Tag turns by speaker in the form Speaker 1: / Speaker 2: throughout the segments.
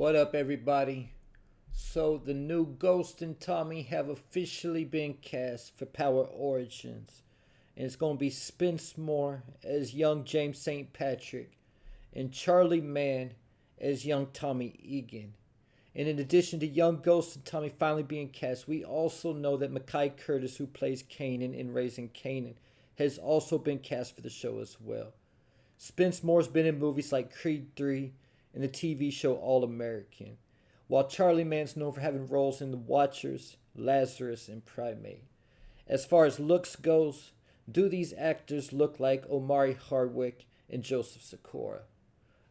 Speaker 1: What up, everybody? So, the new Ghost and Tommy have officially been cast for Power Origins, and it's going to be Spence Moore as young James St. Patrick and Charlie Mann as young Tommy Egan. And in addition to young Ghost and Tommy finally being cast, we also know that Mackay Curtis, who plays Kanan in Raising Kanan, has also been cast for the show as well. Spence Moore's been in movies like Creed 3 and the TV show All American, while Charlie Mann's known for having roles in The Watchers, Lazarus, and Primate. As far as looks goes, do these actors look like Omari Hardwick and Joseph Sikora?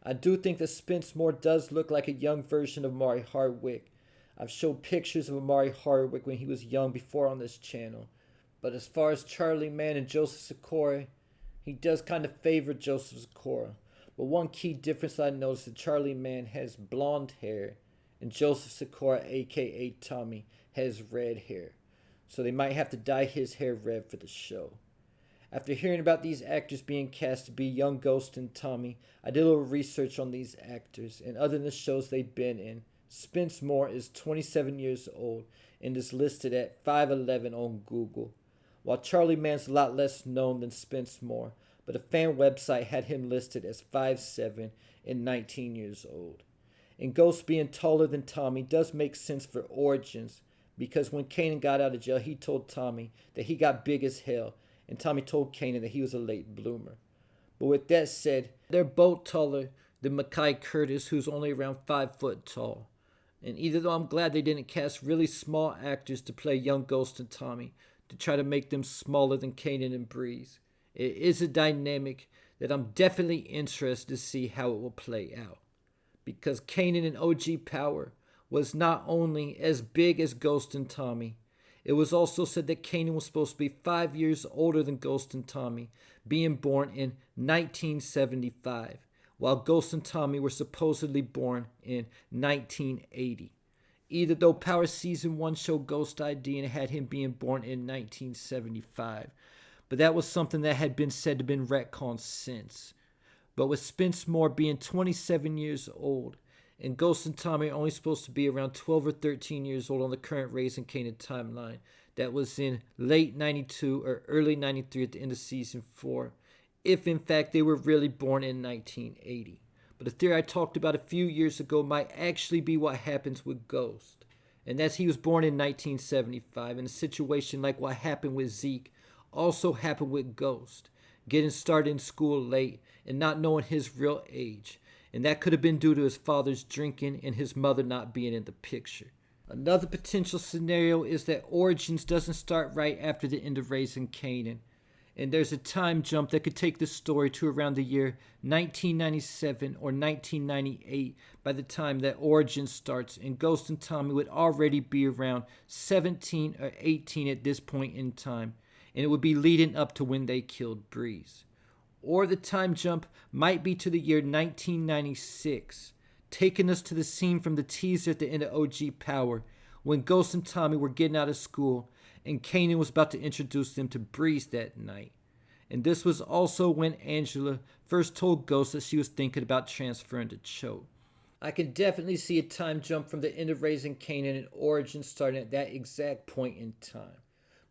Speaker 1: I do think that Spence Moore does look like a young version of Omari Hardwick. I've showed pictures of Omari Hardwick when he was young before on this channel. But as far as Charlie Mann and Joseph Sikora, he does kind of favor Joseph Sikora. But one key difference I noticed is that Charlie Mann has blonde hair and Joseph Sikora, aka Tommy, has red hair. So they might have to dye his hair red for the show. After hearing about these actors being cast to be young Ghost and Tommy, I did a little research on these actors, and other than the shows they've been in, Spence Moore is 27 years old and is listed at 5'11" on Google, while Charlie Mann's a lot less known than Spence Moore, but a fan website had him listed as 5'7" and 19 years old. And Ghost being taller than Tommy does make sense for Origins, because when Kanan got out of jail, he told Tommy that he got big as hell, and Tommy told Kanan that he was a late bloomer. But with that said, they're both taller than Mackay Curtis, who's only around 5 foot tall. And either though I'm glad they didn't cast really small actors to play young Ghost and Tommy, to try to make them smaller than Kanan and Breeze, it is a dynamic that I'm definitely interested to see how it will play out. Because Kanan in OG Power was not only as big as Ghost and Tommy, it was also said that Kanan was supposed to be 5 years older than Ghost and Tommy, being born in 1975, while Ghost and Tommy were supposedly born in 1980. Either though Power Season 1 showed Ghost ID and had him being born in 1975, but that was something that had been said to have been retconned since. But with Spence Moore being 27 years old, and Ghost and Tommy are only supposed to be around 12 or 13 years old on the current Raising Kanan timeline, that was in late 92 or early 93 at the end of Season 4, if in fact they were really born in 1980. But a theory I talked about a few years ago might actually be what happens with Ghost. And that's he was born in 1975, and a situation like what happened with Zeke also happened with Ghost, getting started in school late and not knowing his real age. And that could have been due to his father's drinking and his mother not being in the picture. Another potential scenario is that Origins doesn't start right after the end of Raising Kanan, and there's a time jump that could take the story to around the year 1997 or 1998 by the time that Origins starts, and Ghost and Tommy would already be around 17 or 18 at this point in time, and it would be leading up to when they killed Breeze. Or the time jump might be to the year 1996, taking us to the scene from the teaser at the end of OG Power, when Ghost and Tommy were getting out of school and Kanan was about to introduce them to Breeze that night. And this was also when Angela first told Ghost that she was thinking about transferring to Cho. I can definitely see a time jump from the end of Raising Kanan and Origins starting at that exact point in time.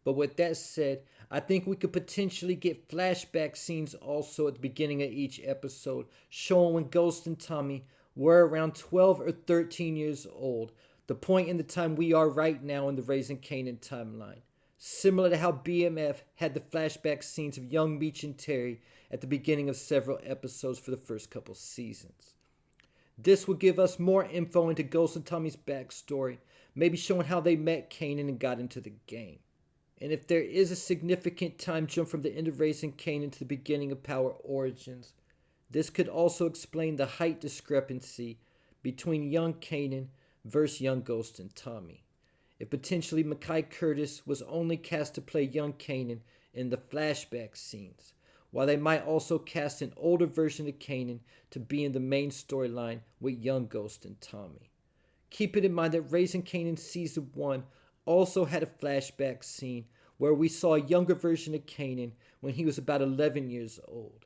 Speaker 1: But with that said, I think we could potentially get flashback scenes also at the beginning of each episode, showing when Ghost and Tommy were around 12 or 13 years old, the point in the time we are right now in the Raising Kanan timeline. Similar to how BMF had the flashback scenes of young Meech and Terry at the beginning of several episodes for the first couple seasons. This will give us more info into Ghost and Tommy's backstory, maybe showing how they met Kanan and got into the game. And if there is a significant time jump from the end of Raising Kanan to the beginning of Power Origins, this could also explain the height discrepancy between young Kanan versus young Ghost and Tommy. If potentially Mackay Curtis was only cast to play young Kanan in the flashback scenes, while they might also cast an older version of Kanan to be in the main storyline with young Ghost and Tommy. Keep it in mind that Raising Kanan Season 1 also had a flashback scene where we saw a younger version of Kanan when he was about 11 years old.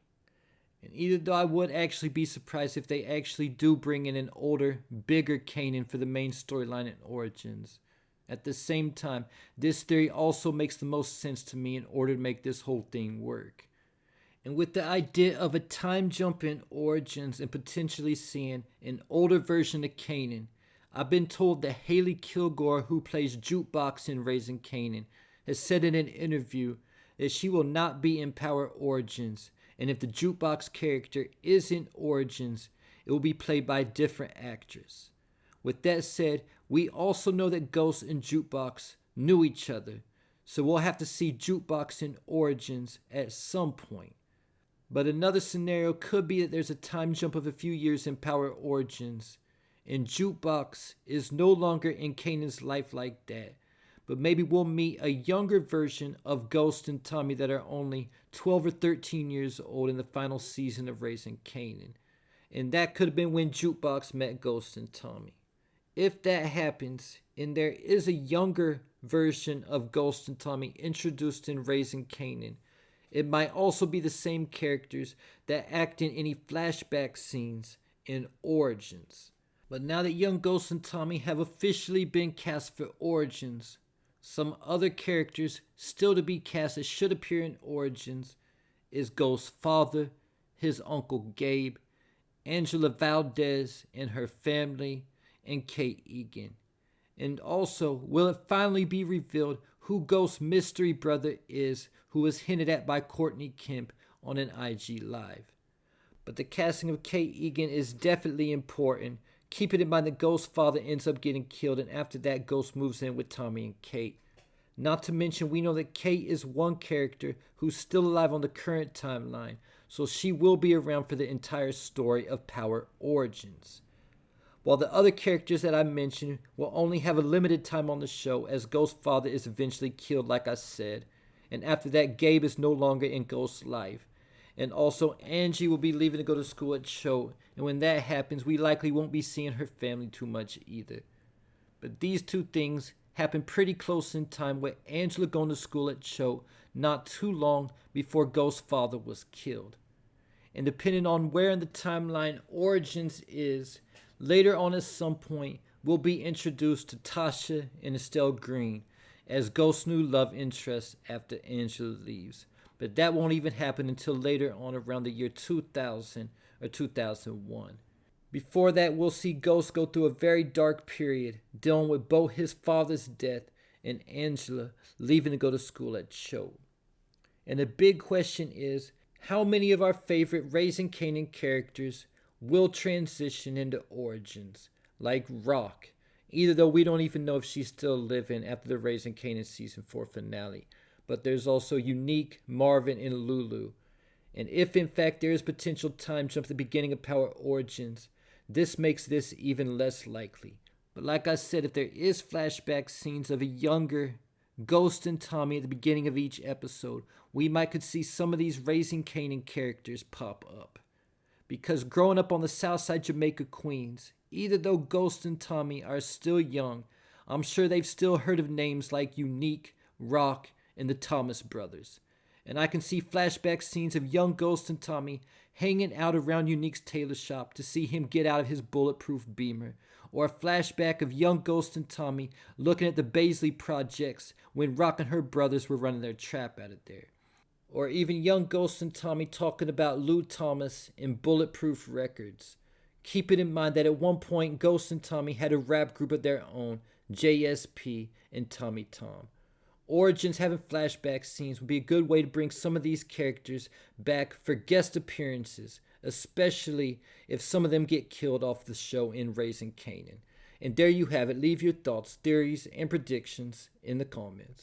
Speaker 1: And either though I would actually be surprised if they actually do bring in an older, bigger Kanan for the main storyline and origins. At the same time, this theory also makes the most sense to me in order to make this whole thing work. And with the idea of a time jump in origins and potentially seeing an older version of Kanan, I've been told that Haley Kilgore, who plays Jukebox in Raising Kanan, has said in an interview that she will not be in Power Origins, and if the Jukebox character is in Origins, it will be played by a different actress. With that said, we also know that Ghost and Jukebox knew each other, so we'll have to see Jukebox in Origins at some point. But another scenario could be that there's a time jump of a few years in Power Origins, and Jukebox is no longer in Kanan's life like that. But maybe we'll meet a younger version of Ghost and Tommy that are only 12 or 13 years old in the final season of Raising Kanan. And that could have been when Jukebox met Ghost and Tommy. If that happens, and there is a younger version of Ghost and Tommy introduced in Raising Kanan, it might also be the same characters that act in any flashback scenes in Origins. But now that young Ghost and Tommy have officially been cast for Origins, some other characters still to be cast that should appear in Origins is Ghost's father, his uncle Gabe, Angela Valdez and her family, and Kate Egan. And also, will it finally be revealed who Ghost's mystery brother is, who was hinted at by Courtney Kemp on an IG Live? But the casting of Kate Egan is definitely important. Keep it in mind that Ghost's father ends up getting killed, and after that, Ghost moves in with Tommy and Kate. Not to mention, we know that Kate is one character who's still alive on the current timeline, so she will be around for the entire story of Power Origins. While the other characters that I mentioned will only have a limited time on the show, as Ghost's father is eventually killed, like I said, and after that, Gabe is no longer in Ghost's life. And also, Angie will be leaving to go to school at Cho, and when that happens, we likely won't be seeing her family too much either. But these two things happen pretty close in time, with Angela going to school at Cho not too long before Ghost's father was killed. And depending on where in the timeline Origins is, later on at some point, we'll be introduced to Tasha and Estelle Green as Ghost's new love interest after Angela leaves. But that won't even happen until later on around the year 2000 or 2001. Before that, we'll see Ghost go through a very dark period, dealing with both his father's death and Angela leaving to go to school at Cho. And the big question is, how many of our favorite Raising Kanan characters will transition into Origins, like Rock, either though we don't even know if she's still living after the Raising Kanan Season 4 finale. But there's also Unique, Marvin, and Lulu. And if in fact there is potential time jump at the beginning of Power Origins, this makes this even less likely. But like I said, if there is flashback scenes of a younger Ghost and Tommy at the beginning of each episode, we might could see some of these Raising Kanan characters pop up. Because growing up on the Southside Jamaica Queens, either though Ghost and Tommy are still young, I'm sure they've still heard of names like Unique, Rock, and the Thomas brothers. And I can see flashback scenes of young Ghost and Tommy hanging out around Unique's tailor shop to see him get out of his bulletproof Beamer, or a flashback of young Ghost and Tommy looking at the Baisley projects when Rock and her brothers were running their trap out of there. Or even young Ghost and Tommy talking about Lou Thomas and Bulletproof Records. Keep it in mind that at one point Ghost and Tommy had a rap group of their own, JSP and Tommy Tom. Origins having flashback scenes would be a good way to bring some of these characters back for guest appearances, especially if some of them get killed off the show in Raising Kanan. And there you have it. Leave your thoughts, theories, and predictions in the comments.